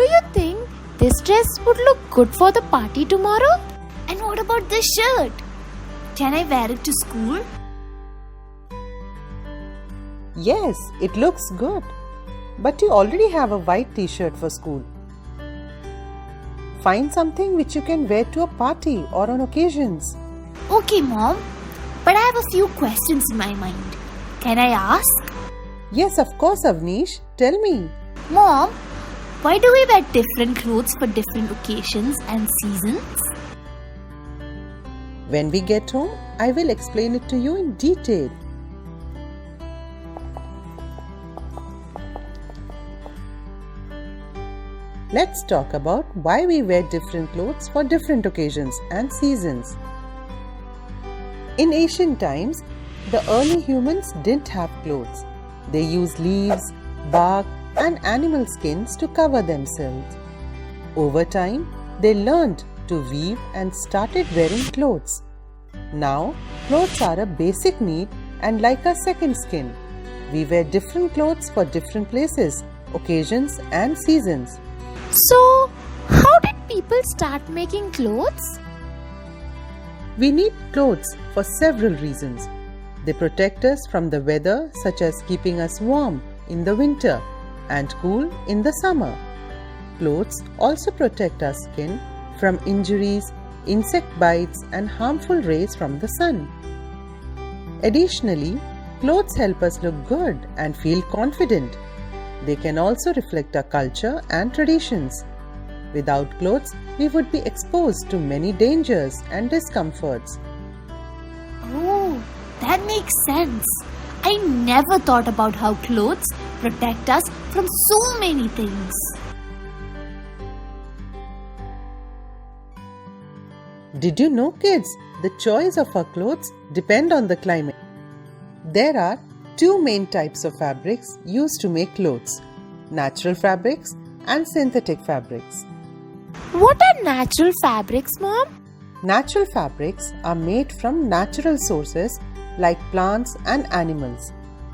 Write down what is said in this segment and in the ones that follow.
you think this dress would look good for the party tomorrow? And what about this shirt? Can I wear it to school? Yes, it looks good. But you already have a white t-shirt for school. Find something which you can wear to a party or on occasions. Okay, Mom. But I have a few questions in my mind. Can I ask? Yes, of course, Avnish. Tell me. Mom, why do we wear different clothes for different occasions and seasons? When we get home, I will explain it to you in detail. Let's talk about why we wear different clothes for different occasions and seasons. In ancient times, the early humans didn't have clothes. They used leaves, bark, and animal skins to cover themselves. Over time, they learned to weave and started wearing clothes. Now, clothes are a basic need and like a second skin. We wear different clothes for different places, occasions, and seasons. So, how did people start making clothes? We need clothes for several reasons. They protect us from the weather, such as keeping us warm in the winter and cool in the summer. Clothes also protect our skin from injuries, insect bites, and harmful rays from the sun. Additionally, clothes help us look good and feel confident. They can also reflect our culture and traditions. Without clothes, we would be exposed to many dangers and discomforts. Oh, that makes sense. I never thought about how clothes protect us from so many things. Did you know, kids, the choice of our clothes depend on the climate. There are two main types of fabrics used to make clothes: natural fabrics and synthetic fabrics. What are natural fabrics, Mom? Natural fabrics are made from natural sources like plants and animals.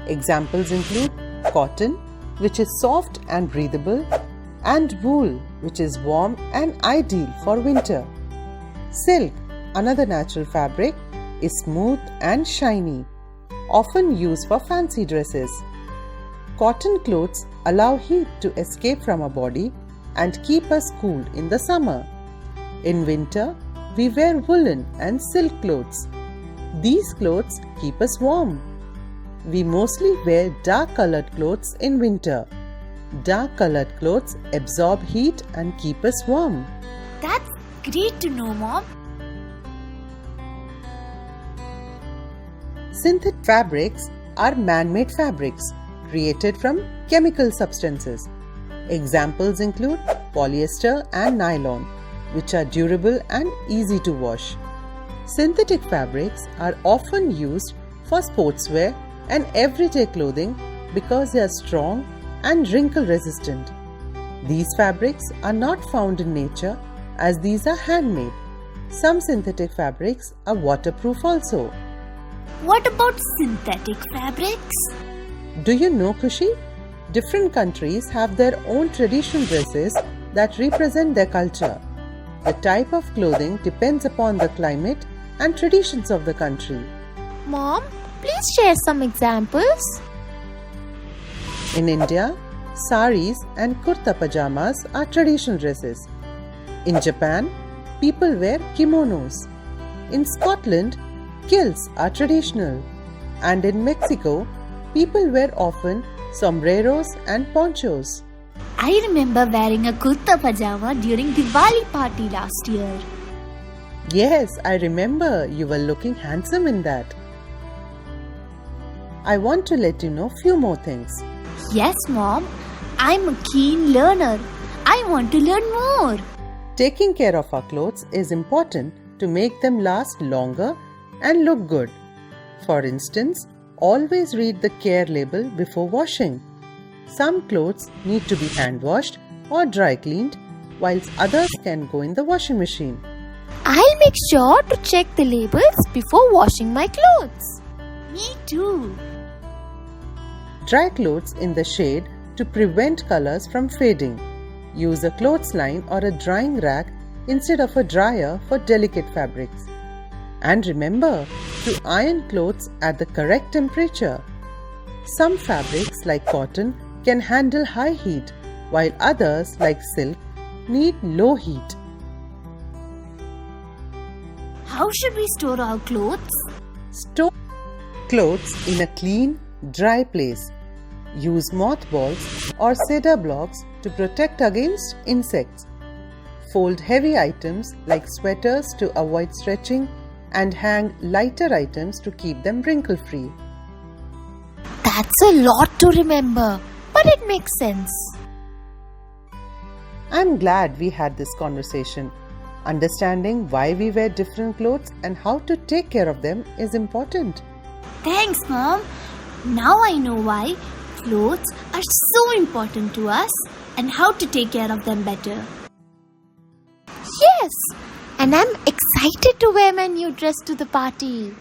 Examples include cotton, which is soft and breathable, and wool, which is warm and ideal for winter. Silk, another natural fabric, is smooth and shiny, often used for fancy dresses. Cotton clothes allow heat to escape from our body and keep us cool in the summer. In winter, we wear woolen and silk clothes. These clothes keep us warm. We mostly wear dark-colored clothes in winter. Dark-colored clothes absorb heat and keep us warm. That's great to know, Mom. Synthetic fabrics are man-made fabrics created from chemical substances. Examples include polyester and nylon, which are durable and easy to wash. Synthetic fabrics are often used for sportswear and everyday clothing because they are strong and wrinkle resistant. These fabrics are not found in nature as these are handmade. Some synthetic fabrics are waterproof also. What about synthetic fabrics? Do you know, Kushi? Different countries have their own traditional dresses that represent their culture. The type of clothing depends upon the climate and traditions of the country. Mom, please share some examples. In India, saris and kurta pajamas are traditional dresses. In Japan, people wear kimonos. In Scotland, kilts are traditional. And in Mexico, people wear often sombreros and ponchos. I remember wearing a kurta pajama during Diwali party last year. Yes, I remember you were looking handsome in that. I want to let you know few more things. Yes, Mom. I'm a keen learner. I want to learn more. Taking care of our clothes is important to make them last longer and look good. For instance, always read the care label before washing. Some clothes need to be hand washed or dry cleaned, whilst others can go in the washing machine. I'll make sure to check the labels before washing my clothes. Me too. Dry clothes in the shade to prevent colors from fading. Use a clothesline or a drying rack instead of a dryer for delicate fabrics. And remember to iron clothes at the correct temperature. Some fabrics like cotton can handle high heat, while others like silk need low heat. How should we store our clothes? Store clothes in a clean, dry place. Use mothballs or cedar blocks to protect against insects. Fold heavy items like sweaters to avoid stretching and hang lighter items to keep them wrinkle-free. That's a lot to remember, but it makes sense. I'm glad we had this conversation. Understanding why we wear different clothes and how to take care of them is important. Thanks, Mom. Now I know why clothes are so important to us and how to take care of them better. Yes, and I'm excited to wear my new dress to the party.